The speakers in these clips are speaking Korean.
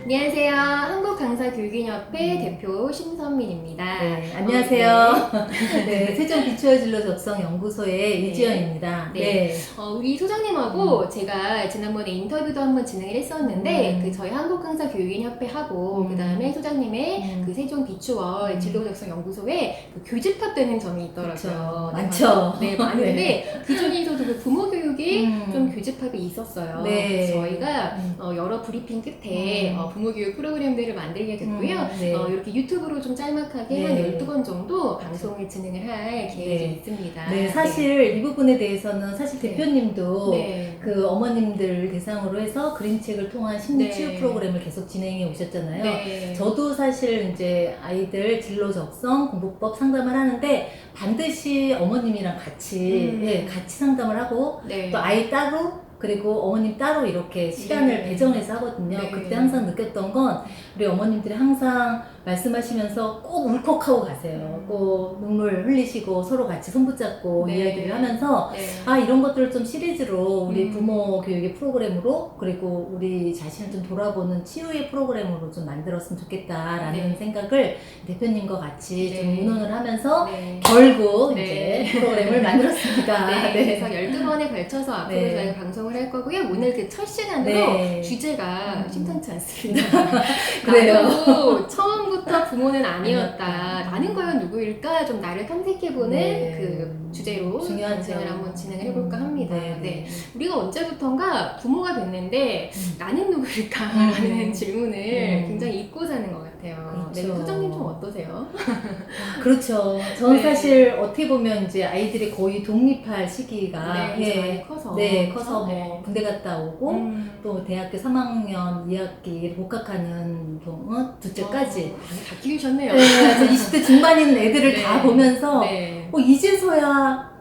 안녕하세요. 한국강사교육인협회 대표 신선민입니다. 네, 안녕하세요. 네, 세종 비추어 진로 적성 연구소의 이지연입니다. 네. 우리 소장님하고 제가 지난번에 인터뷰도 한번 진행을 했었는데 그 저희 한국강사교육인협회하고 그 다음에 소장님의 그 세종 비추어 진로 적성 연구소에 그 교집합되는 점이 있더라고요. 그쵸. 네, 많죠. 네, 많은데 네. 그 중에서도 그 부모 교육이 좀 교집합이 있었어요. 네. 그래서 저희가 여러 브리핑 끝에 부모 교육 프로그램들을 만들게 됐고요. 네. 이렇게 유튜브로 좀 짤막하게 네. 한 12번 정도 방송을 진행을 할 계획이 네. 있습니다. 네, 사실 이 부분에 대해서는 사실 네. 대표님도 네. 그 어머님들 대상으로 해서 그림책을 통한 심리 네. 치유 프로그램을 계속 진행해 오셨잖아요. 네. 저도 사실 이제 아이들 진로 적성 공부법 상담을 하는데 반드시 어머님이랑 같이 같이 상담을 하고 네. 또 아이 따로 그리고 어머님 따로 이렇게 시간을 네. 배정해서 하거든요. 네. 그때 항상 느꼈던 건 우리 어머님들이 항상 말씀하시면서 꼭 울컥하고 가세요. 꼭 눈물 흘리시고 서로 같이 손붙잡고 네. 이야기를 하면서 네. 아 이런 것들을 좀 시리즈로 우리 부모 교육의 프로그램으로 그리고 우리 자신을 좀 돌아보는 치유의 프로그램으로 좀 만들었으면 좋겠다라는 네. 생각을 대표님과 같이 네. 좀 의논을 하면서 네. 결국 네. 이제 프로그램을 만들었습니다. 네, 그래서 12번에 걸쳐서 앞으로 네. 저희가 방송을 할 거고요. 오늘 그 첫 시간으로 네. 주제가 심상치 않습니다. 그래요. 나도 처음부터 부모는 아니었다. 나는 과연 누구일까? 좀 나를 탐색해보는 네. 그 주제로 중요하죠. 방송을 한번 진행을 해볼까 합니다. 네. 네. 우리가 언제부턴가 부모가 됐는데 나는 누구일까? 라는 질문을 굉장히 잊고 사는 것 같아요. 네, 그렇죠. 소장님 좀 어떠세요? 그렇죠. 저는 네. 사실 어떻게 보면 이제 아이들이 거의 독립할 시기가 네, 이제 많이 커서. 네, 커서 네. 뭐 군대 갔다 오고 또 대학교 3학년 2학기를 복학하는 둘째까지 많이 다 키우셨네요. 네, 20대 중반인 애들을 네. 다 보면서 네. 이제서야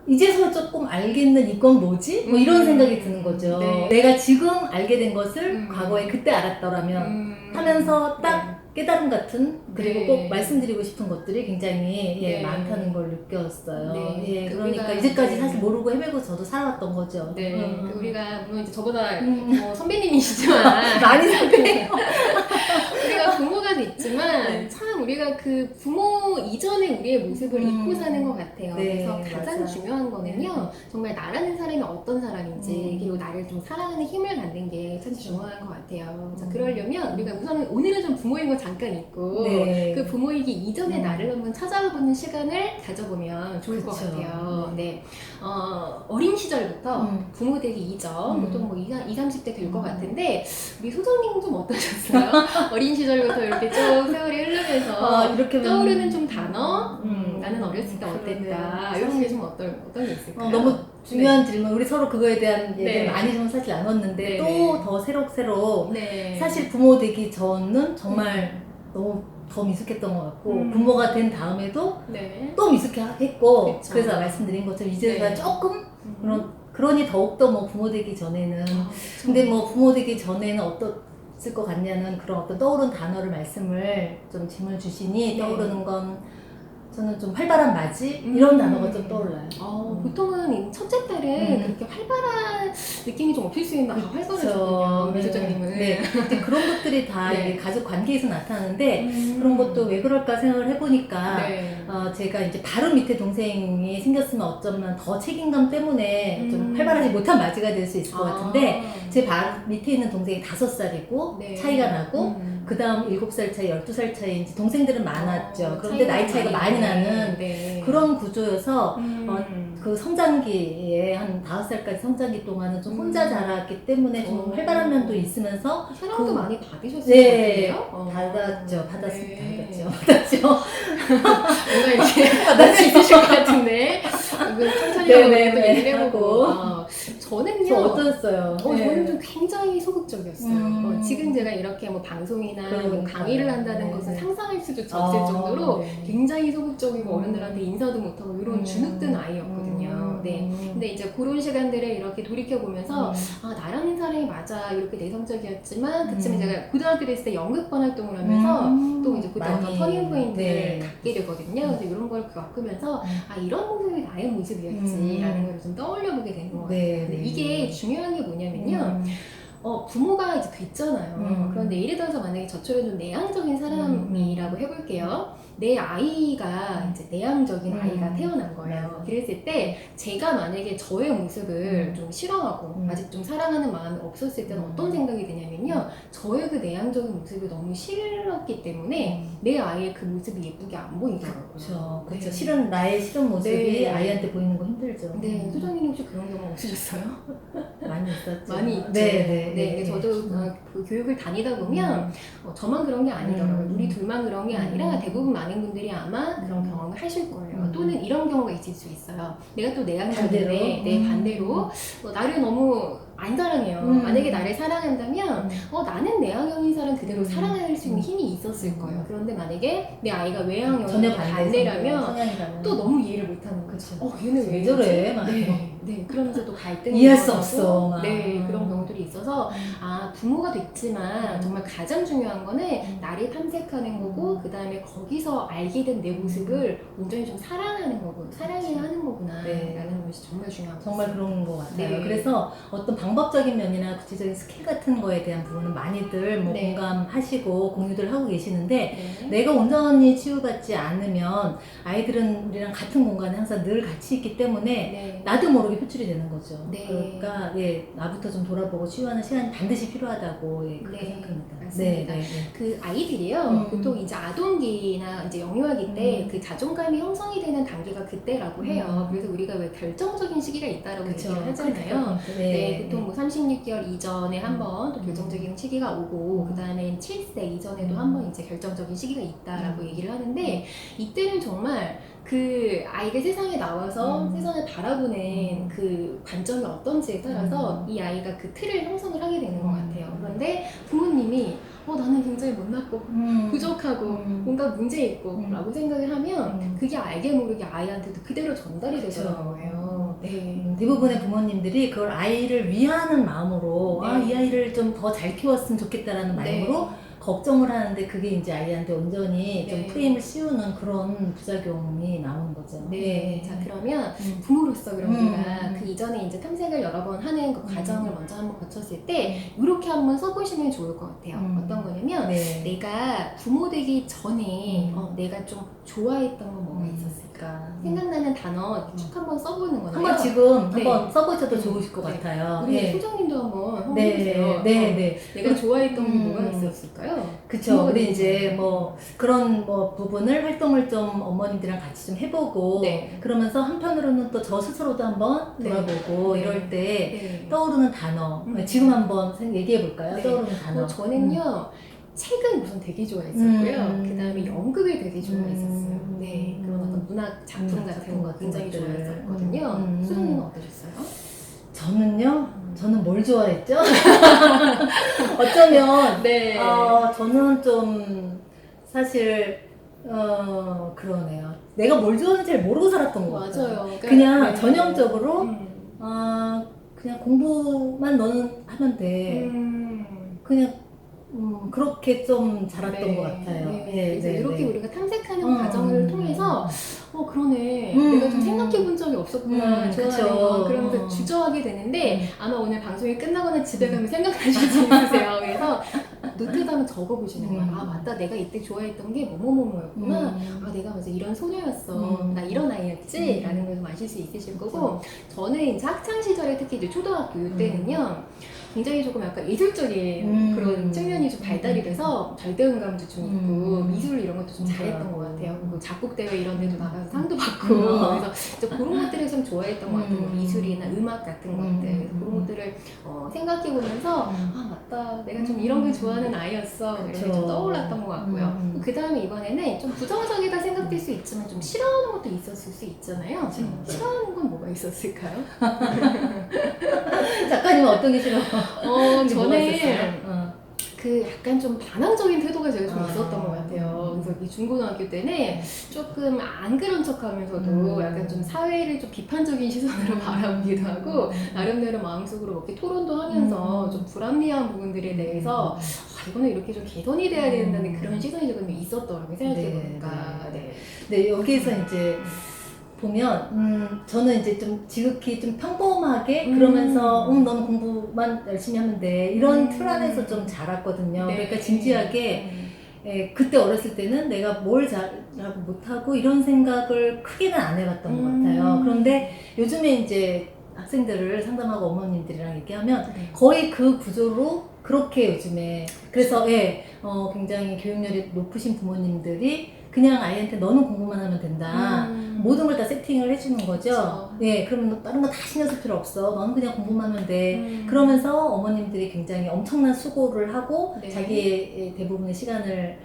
조금 알겠는 이건 뭐지? 뭐 이런 생각이 드는 거죠. 네. 내가 지금 알게 된 것을 음. 과거에 그때 알았더라면 하면서 딱 깨달음 같은 그리고 네. 꼭 말씀드리고 싶은 것들이 굉장히 네. 많다는 걸 느꼈어요. 네. 예, 그 그러니까 우리가 이제까지 네. 사실 모르고 헤매고 저도 살아왔던 거죠. 네, 그 우리가 물론 이제 저보다 뭐 많이 선배님이시지만 선배예요. 우리가 부모가 됐지만 네. 참 우리가 그 부모 이전의 우리의 모습을 잊고 사는 것 같아요. 네, 그래서 가장 맞아요. 중요한 거는요, 정말 나라는 사람이 어떤 사람인지 그리고 나를 좀 사랑하는 힘을 갖는 게 참 중요한 것 같아요. 그래서 그러려면 우리가 우선은 오늘은 좀 부모인 거 잠깐 잊고 네. 그 부모이기 이전의 나를 한번 찾아보는 시간을 가져보면 좋을 것 그쵸. 같아요. 네. 어린 시절부터 부모 되기 이전, 보통 뭐 20, 30대 될 것 같은데, 우리 소장님은 좀 어떠셨어요? 어린 시절부터 이렇게 쭉 세월이 흐르면서 이렇게 떠오르는 좀 단어? 나는 어렸을 때 그러네요. 어땠다. 이런 게 좀 어떤 게 있을까요? 너무 중요한 질문. 우리 서로 그거에 대한 얘기를 네. 많이 좀 사실 나눴는데 네. 또 더 새록새록 네. 사실 부모 되기 전은 정말 너무 더 미숙했던 것 같고 부모가 된 다음에도 네. 또 미숙했고 그쵸. 그래서 말씀드린 것처럼 이제가 네. 조금 그러니 더욱더 뭐 부모 되기 전에는 그쵸. 근데 뭐 부모 되기 전에는 어떻을 것 같냐는 그런 어떤 떠오른 단어를 말씀을 좀 질문 주시니 네. 떠오르는 건 저는 좀 활발한 맞이 이런 단어가 좀 떠올라요. 보통은 첫째 딸은 그렇게 활발한 느낌이 좀 없을 수 있는데 활발하셨군요, 우리 소장님은. 네. 이제 그런 것들이 다 네. 이게 가족 관계에서 나타나는데 그런 것도 왜 그럴까 생각을 해보니까 네. 제가 이제 바로 밑에 동생이 생겼으면 어쩌면 더 책임감 때문에 좀 활발하지 못한 맞이가 될 수 있을 것 같은데 제 바로 밑에 있는 동생이 5살이고 네. 차이가 나고 그 다음 7살 차이, 12살 차이인지 동생들은 많았죠. 그런데 나이 차이가 많이 나는 네. 그런 구조여서 그 성장기에 한 5살까지 성장기 동안은 좀 혼자 자랐기 때문에 좀 활발한 면도 있으면서 사랑도 많이 받으셨을 네, 것 같아요? 받았죠. 네. 받았죠. 뭔가 이렇게 받을 수 있으실 것 같은데 이거 천천히 네, 한번 네, 또 네. 얘기를 해보고 저는요 저 어떠셨어요? 저는 좀 굉장히 소극적이었어요. 지금 제가 이렇게 뭐 방송이나 뭐 그러니까요. 강의를 한다는 네, 것은 네. 상상할 수도 없을 정도로 네. 굉장히 소극적이고 어른들한테 인사도 못하고 이런 주눅든 아이였거든요. 네. 근데 이제 그런 시간들을 이렇게 돌이켜보면서 나라는 사람이 맞아 이렇게 내성적이었지만 그쯤에 제가 고등학교 됐을 때 연극반 활동을 하면서 또 이제 그때 어떤 터닝 포인트를 갖게 되거든요. 그래서 이런 걸 겪으면서 이런 모습이 나의 모습이었지라는 걸 좀 떠올려 보게 되는 것 같아요. 네, 근데 네. 이게 중요한 게 뭐냐면요. 부모가 이제 됐잖아요. 그런데 예를 들어서 만약에 저처럼 좀 내향적인 사람이라고 해볼게요. 내 아이가 이제 내향적인 아이가 태어난 거예요. 그랬을 때 제가 만약에 저의 모습을 좀 싫어하고 아직 좀 사랑하는 마음이 없었을 때는 어떤 생각이 드냐면요. 저의 그 내향적인 모습이 너무 싫었기 때문에 내 아이의 그 모습이 예쁘게 안 보이더라고요. 그렇죠. 네. 싫은 나의 싫은 모습이 네. 아이한테 보이는 거 힘들죠. 네, 소장님 혹시 그런 경험 없으셨어요? 많이 있었죠. 많이 있죠. 네. 저도 그 교육을 다니다 보면 저만 그런 게 아니더라고요. 우리 둘만 그런 게 아니라 대부분 많은 분들이 아마 그런 경험을 하실 거예요. 또는 이런 경우가 있을 수 있어요. 내가 또 내향적인데 내 반대로 나를 너무 안 사랑해요. 만약에 나를 사랑한다면 나는 내향형인 사람 그대로 사랑할 수 있는 힘이 있었을 거예요. 그런데 만약에 내 아이가 외향형인 전혀 반대라면 성향이라면 또 너무 이해를 못하는 거죠. 얘는 왜 저래? 이러지? 네, 그러면서 또 갈등이 이해할 수 일어나고, 없어. 막. 네, 그런 경우들이 있어서 부모가 됐지만 정말 가장 중요한 거는 나를 탐색하는 거고 그 다음에 거기서 알게 된 내 모습을 온전히 좀 사랑하는 거고 사랑해야 하는 거구나 라는 것이 정말 중요한 것 정말 같습니다. 그런 것 같아요. 네. 그래서 어떤 방법적인 면이나 구체적인 스킬 같은 거에 대한 부분은 많이들 네. 공감하시고 공유들 하고 계시는데 네. 내가 온전히 치유받지 않으면 아이들은 우리랑 같은 공간에 항상 늘 같이 있기 때문에 네. 나도 모르게 표출이 되는 거죠. 네. 그러니까 나부터 좀 돌아보고 치유하는 시간이 반드시 필요하다고 그렇게 네, 생각합니다. 맞습니다. 그 아이들이요, 보통 이제 아동기나 이제 영유아기 때 그 자존감이 형성이 되는 단계가 그때라고 해요. 그래서 우리가 왜 결정적인 시기가 있다라고 얘기를 하잖아요. 네, 보통 뭐 36개월 이전에 한번 또 결정적인 시기가 오고, 그 다음에 7세 이전에도 한번 이제 결정적인 시기가 있다라고 얘기를 하는데, 이때는 정말 그 아이가 세상에 나와서 세상을 바라보는 그 관점이 어떤지에 따라서 이 아이가 그 틀을 형성을 하게 되는 것 같아요. 그런데 부모님이 나는 굉장히 못났고 부족하고 뭔가 문제 있고 라고 생각을 하면 그게 알게 모르게 아이한테도 그대로 전달이 되는 거예요. 네. 대부분의 부모님들이 그걸 아이를 위하는 마음으로 네. 이 아이를 좀 더 잘 키웠으면 좋겠다라는 마음으로 걱정을 하는데 그게 이제 아이한테 온전히 좀 프레임을 씌우는 그런 부작용이 나오는 거죠. 네. 자, 그러면 부모로서 그럼 우리가 그 이전에 이제 탐색을 여러 번 하는 그 과정을 먼저 한번 거쳤을 때 이렇게 한번 써보시면 좋을 것 같아요. 어떤 거냐면 내가 부모 되기 전에 내가 좀 좋아했던 건 뭐가 있었을까? 생각나는 단어 쭉 한번 써보는 거예요. 한번 지금 네. 한번 써보셔도 좋으실 것 네. 같아요. 우리 예. 소장님도 한번 해보세요. 내가 좋아했던 게 뭐가 있었을까요? 그쵸. 우리 이제 그런 부분을 활동을 좀 어머님들이랑 같이 좀 해보고 그러면서 한편으로는 또 저 스스로도 한번 돌아보고 이럴 때 떠오르는 단어 지금 한번 얘기해 볼까요? 떠오르는 단어. 저는요 책을 우선 되게 좋아했었고요. 그 다음에 연극을 되게 좋아했었어요. 네, 그런 어떤 문학 작품 같은 거 굉장히 좋아했었거든요. 수정님은 어떠셨어요? 저는 뭘 좋아했죠? 어쩌면 저는 좀 사실 그러네요. 내가 뭘 좋아하는지 잘 모르고 살았던 것 같아요. 맞아요. 그러니까, 그냥 전형적으로 그냥 공부만 너는 하면 돼. 그냥 그렇게 좀 자랐던 것 같아요. 그래서 이렇게 우리가 탐색하는 과정을 통해서 그러네. 내가 좀 생각해 본 적이 없었구나. 좋아하는 거. 그러면서 주저하게 되는데 아마 오늘 방송이 끝나거나 집에 가면 생각나실 수 있으세요. 그래서 노트에다 한번 적어보시는 거예요. 맞다. 내가 이때 좋아했던 게 뭐뭐뭐였구나. 내가 맞아 이런 소녀였어. 나 이런 아이였지. 라는 걸 좀 아실 수 있으실 거고 저는 이제 학창시절에 특히 이제 초등학교 때는요. 굉장히 조금 약간 예술적인 그런 측면이 좀 발달이 돼서 절대음감도 좀 있고 미술 이런 것도 좀 잘했던 것 같아요. 그리고 작곡대회 이런 데도 나가서 상도 받고 그래서 이제 그런 것들을 좀 좋아했던 것 같아요. 미술이나 음악 같은 것들 그런 것들을 생각해보면서 맞다 내가 좀 이런 걸 좋아하는 아이였어 이런 게 좀 떠올랐던 것 같고요. 그 다음에 이번에는 좀 부정적이다 생각될 수 있지만 좀 싫어하는 것도 있었을 수 있잖아요. 싫어하는 건 뭐가 있었을까요? 작가님은 어떤 게 싫어? 저는 그 약간 좀 반항적인 태도가 제가 좀 있었던 것 같아요. 그래서 이 중고등학교 때는 조금 안 그런 척 하면서도 약간 좀 사회를 좀 비판적인 시선으로 바라보기도 하고 나름대로 마음속으로 이렇게 토론도 하면서 좀 불합리한 부분들에 대해서 이거는 이렇게 좀 개선이 돼야 된다는 그런 시선이 조금 있었더라고요. 생각해보니까. 네, 여기에서 이제 보면 저는 이제 좀 지극히 좀 평범하게 그러면서 너는 공부만 열심히 하면 돼 이런 틀 안에서 좀 자랐거든요. 네. 그러니까 진지하게 그때 어렸을 때는 내가 뭘 잘하고 못하고 이런 생각을 크게는 안 해봤던 것 같아요. 그런데 요즘에 이제 학생들을 상담하고 어머님들이랑 얘기하면 거의 그 구조로 그렇게 요즘에 그래서 굉장히 교육열이 높으신 부모님들이 그냥 아이한테 너는 공부만 하면 된다. 모든 걸 다 세팅을 해주는 거죠. 그쵸. 그러면 다른 거 다 신경 쓸 필요 없어. 너는 그냥 공부만 하면 돼. 그러면서 어머님들이 굉장히 엄청난 수고를 하고 네. 자기의 대부분의 시간을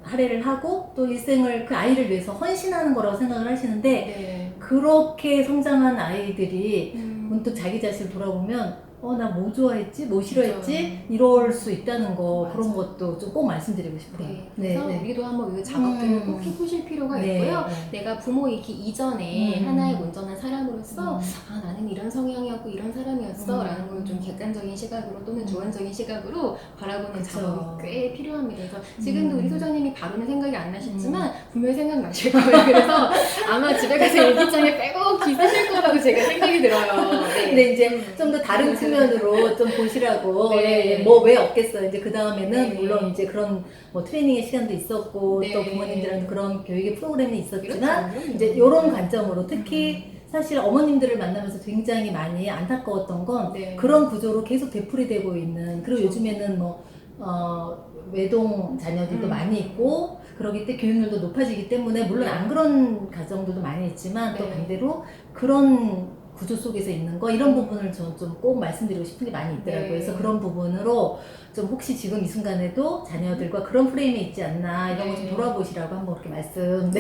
할애를 하고 또 일생을 그 아이를 위해서 헌신하는 거라고 생각을 하시는데 네. 그렇게 성장한 아이들이 문득 자기 자신을 돌아보면 나 뭐 좋아했지? 뭐 싫어했지? 이럴 수 있다는 거 맞아. 그런 것도 좀 꼭 말씀드리고 싶어요. 그래서 우리도 한번 이 작업들을 꼭 해보실 필요가 있고요. 내가 부모이기 이전에 하나의 온전한 사람으로서 나는 이런 성향이었고 이런 사람이었어 라는 걸 좀 객관적인 시각으로 또는 주관적인 시각으로 바라보는 그쵸. 작업이 꽤 필요합니다. 그래서 지금도 우리 소장님이 바로는 생각이 안 나셨지만 분명히 생각나실 거예요. 그래서 아마 집에 가서 일기장에 빼곡히 쓰실 거라고 제가 생각이 들어요. 근데 이제 좀 더 다른 측면으로 좀 보시라고 뭐 왜 없겠어요. 이제 그 다음에는 물론 이제 그런 뭐 트레이닝의 시간도 있었고 또 부모님들한테 그런 교육의 프로그램이 있었지만 그렇죠. 이제 이런 관점으로 특히 사실 어머님들을 만나면서 굉장히 많이 안타까웠던 건 그런 구조로 계속 되풀이되고 있는 그리고 요즘에는 뭐 외동 자녀들도 많이 있고 그러기 때문에 교육률도 높아지기 때문에 물론 안 그런 가정들도 많이 있지만 또 반대로 그런 구조 속에서 있는 거 이런 부분을 저는 좀 꼭 말씀드리고 싶은 게 많이 있더라고요. 그래서 그런 부분으로 좀 혹시 지금 이 순간에도 자녀들과 그런 프레임이 있지 않나 이런 거 좀 돌아보시라고 한번 그렇게 말씀.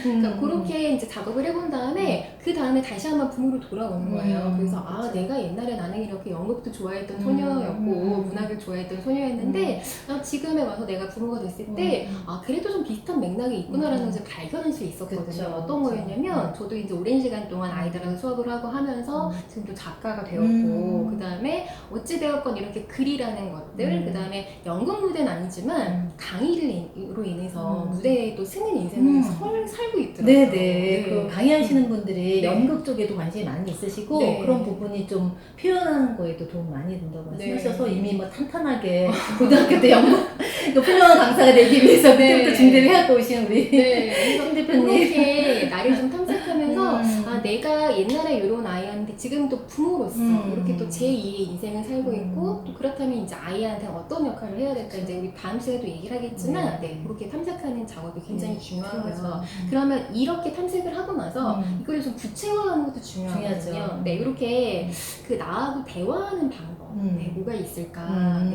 그러니까 그렇게 이제 작업을 해본 다음에 그 다음에 다시 한번 부모로 돌아오는 거예요. 그래서 내가 옛날에 나는 이렇게 연극도 좋아했던 소녀였고 문학을 좋아했던 소녀였는데 지금에 와서 내가 부모가 됐을 때 그래도 좀 비슷한 맥락이 있구나라는 것을 발견할 수 있었거든요. 그쵸, 어떤 거였냐면 저도 이제 오랜 시간 동안 아이들하고 수업을 하고 하면서 지금 또 작가가 되었고 그 다음에 어찌되었건 이렇게 글이라는 것들 그 다음에 연극 무대는 아니지만 강의로 인해서 무대에 또 쓰는 인생을 살고 있더라고요. 네네. 그 강의하시는 분들이 연극 쪽에도 관심이 많이 있으시고 그런 부분이 좀 표현하는 거에도 도움 많이 된다고 말씀하셔서 이미 뭐 탄탄하게 고등학교 때 연극 훌륭한 강사가 되기 위해서 그때부터 준비를 해갖고 오신 우리 신 대표님. 그렇게 나를 좀 탐색하면서 내가 옛날에 이런 아이였는데 지금 또 부모로서 이렇게 또 제2의 인생을 살고 있고 또 그렇다면 이제 아이한테 어떤 역할을 해야 될까 이제 우리 다음 시간에도 얘기를 하겠지만 그렇게 탐색하는 작업이 굉장히 중요하고요. 그러면 이렇게 탐색을 하고 나서 이걸 좀 구체화하는 것도 중요하거든요. 이렇게 그 나하고 대화하는 방법 뭐가 있을까?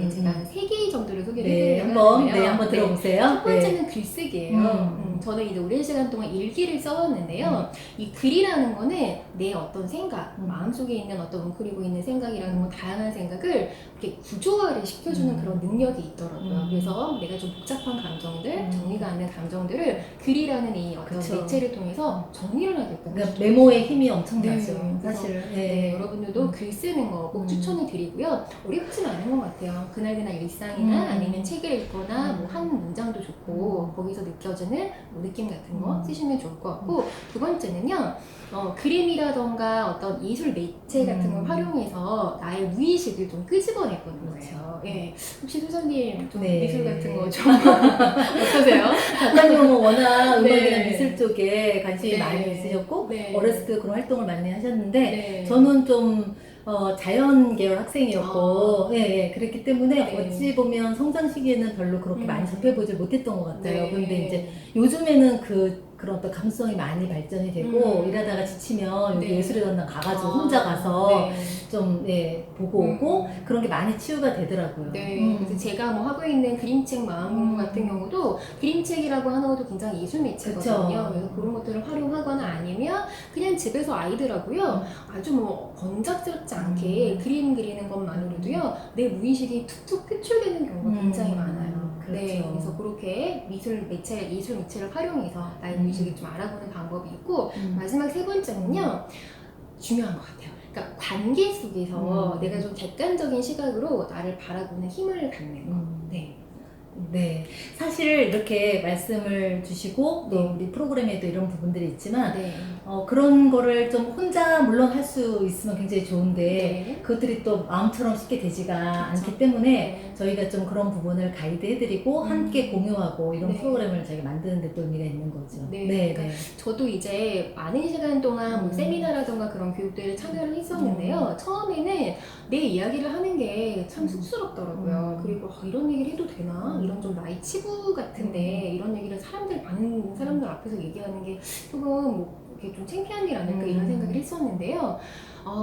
제가 한 3개 정도를 소개를 해드리려고 하는데요. 한번 들어보세요. 첫 번째는 글쓰기예요. 저는 이제 오랜 시간 동안 일기를 써왔는데요. 이 글이라는 거는 내 어떤 생각, 마음속에 있는 어떤 웅크리고 있는 생각이라는 뭐 다양한 생각을 이렇게 구조화를 시켜주는 그런 능력이 있더라고요. 그래서 내가 좀 복잡한 감정들, 정리가 안 된 감정들을 글이라는 이 어떤 매체를 통해서 정리를 하게끔 그러니까 메모의 힘이 엄청나죠. 사실. 여러분들도 글 쓰는 거 꼭 추천을 드리고요. 어렵진 않은 것 같아요. 그날그날 일상이나 아니면 책을 읽거나 뭐 한 문장도 좋고 거기서 느껴지는 뭐 느낌 같은 거 쓰시면 좋을 것 같고 두 번째는요. 그림이라던가 어떤 예술 매체 같은 걸 활용해서 나의 무의식을 좀 끄집어내보는 거예요. 혹시 소장님 좀 미술 같은 거 좀 어떠세요? 작가님은 뭐 워낙 음악이나 미술 쪽에 관심이 많이 있으셨고 어렸을 때 그런 활동을 많이 하셨는데 저는 좀 자연 계열 학생이었고 그랬기 때문에 어찌 보면 성장 시기에는 별로 그렇게 많이 접해보지 못했던 것 같아요. 그런데 이제 요즘에는 그런 어떤 감수성이 많이 발전이 되고 일하다가 지치면 여기 예술의 전당 가가지고 혼자 가서 좀 보고 오고 그런 게 많이 치유가 되더라고요. 그래서 제가 뭐 하고 있는 그림책 마음 공부 같은 경우도 그림책이라고 하는 것도 굉장히 예술 매체거든요. 그래서 그런 것들을 활용하거나 아니면 그냥 집에서 아이들하고요 아주 뭐 번잡스럽지 않게 그림 그리는 것만으로도요 내 무의식이 툭툭 표출되는 경우가 굉장히 많아요. 그래서 그렇게 예술 매체를 활용해서 나의 무의식을 좀 알아보는 방법이 있고 마지막 세 번째는요 중요한 것 같아요. 그러니까 관계 속에서 내가 좀 객관적인 시각으로 나를 바라보는 힘을 갖는 거. 네. 사실 이렇게 말씀을 주시고 또 우리 프로그램에도 이런 부분들이 있지만 네. 그런 거를 좀 혼자 물론 할 수 있으면 굉장히 좋은데 네. 그것들이 또 마음처럼 쉽게 되지가 그렇죠. 않기 때문에 네. 저희가 좀 그런 부분을 가이드해드리고 함께 공유하고 이런 네. 프로그램을 저희가 만드는 데 또 의미가 있는 거죠. 네. 그러니까 저도 이제 많은 시간 동안 뭐 세미나라던가 그런 교육들을 참여를 했었는데요. 처음에는 내 이야기를 하는 게 참 쑥스럽더라고요. 그리고 이런 얘기를 해도 되나? 이런 좀 나이 치부 같은데 이런 얘기를 많은 사람들 앞에서 얘기하는 게 조금 뭐 이렇게 좀 창피한 일 아닐까 이런 생각을 했었는데요.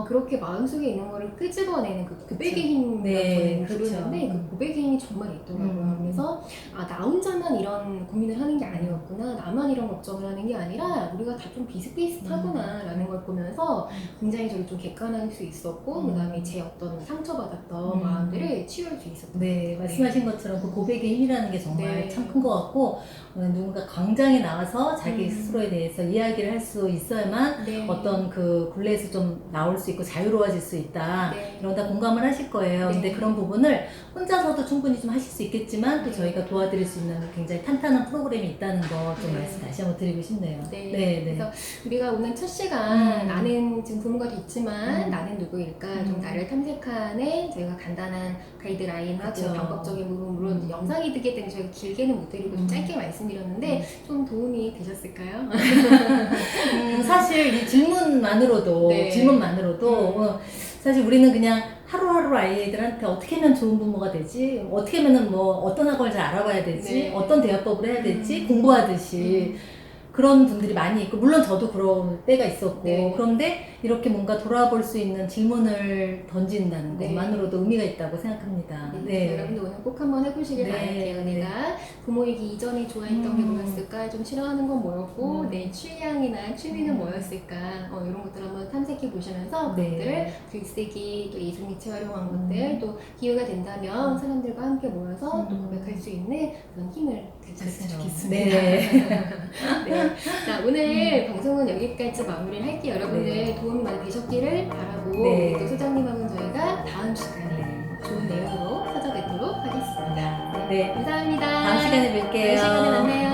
그렇게 마음속에 있는 거를 끄집어내는 그 고백의 힘이라고 네, 저는 그렇죠. 부르는데 그 고백의 힘이 정말 있더라고요. 그래서 나 혼자만 이런 고민을 하는 게 아니었구나, 나만 이런 걱정을 하는 게 아니라 우리가 다 좀 비슷비슷하구나 라는 걸 보면서 굉장히 저를 좀 객관할 수 있었고 그 다음에 제 어떤 상처받았던 마음들을 치유할 수 있었던 네, 말씀하신 것처럼 그 고백의 힘이라는 게 정말 네. 참 큰 것 같고 누군가 광장에 나와서 자기 스스로에 대해서 이야기를 할 수 있어야만 네. 어떤 그 굴레에서 좀 나올 수 있고 자유로워질 수 있다. 네. 이런 다 공감을 하실 거예요. 네. 근데 그런 부분을 혼자서도 충분히 좀 하실 수 있겠지만 또 네. 저희가 도와드릴 수 있는 굉장히 탄탄한 프로그램이 있다는 거 좀 네. 말씀 다시 한번 드리고 싶네요. 네. 네, 네. 그래서 우리가 오늘 첫 시간 음. 나는 지금 부모가 됐지만 나는 누구일까 좀 음. 나를 탐색하는 저희가 간단한 가이드라인하고 그쵸. 방법적인 부분으로 영상이 되기 때문에 저희가 길게는 못 드리고 좀 짧게 말씀드렸는데 좀 도움이 되셨을까요? 사실 이 질문만으로도 네. 사실 우리는 그냥 하루하루 아이들한테 어떻게 하면 좋은 부모가 되지? 어떻게 하면은 뭐 어떤 학원을 잘 알아봐야 되지? 네. 어떤 대화법을 해야 되지? 공부하듯이 그런 분들이 많이 있고 물론 저도 그런 때가 있었고 네. 그런데 이렇게 뭔가 돌아볼 수 있는 질문을 던진다는 네. 것만으로도 의미가 있다고 생각합니다. 네. 여러분들 오늘 꼭 한번 해보시길 네. 바랄게요. 네. 내가 부모이기 이전에 좋아했던 게 뭐였을까? 좀 싫어하는 건 뭐였고 내 취향이나 취미는 뭐였을까? 이런 것들 한번 탐색해 보시면서 네. 그것들을 글쓰기 또 예술미체 활용한 것들 또 기회가 된다면 사람들과 함께 모여서 또 고백할 수 있는 그런 힘을 되찾았으면 좋겠습니다. 네. 네. 자, 오늘 방송은 여기까지 마무리를 할게요. 여러분들 네. 도움이 많이 되셨기를 바라고 네. 또 소장님하고는 저희가 다음 시간에 좋은 내용으로 찾아뵙도록 하겠습니다. 네. 감사합니다. 다음 시간에 뵐게요. 다음 시간에 만나요.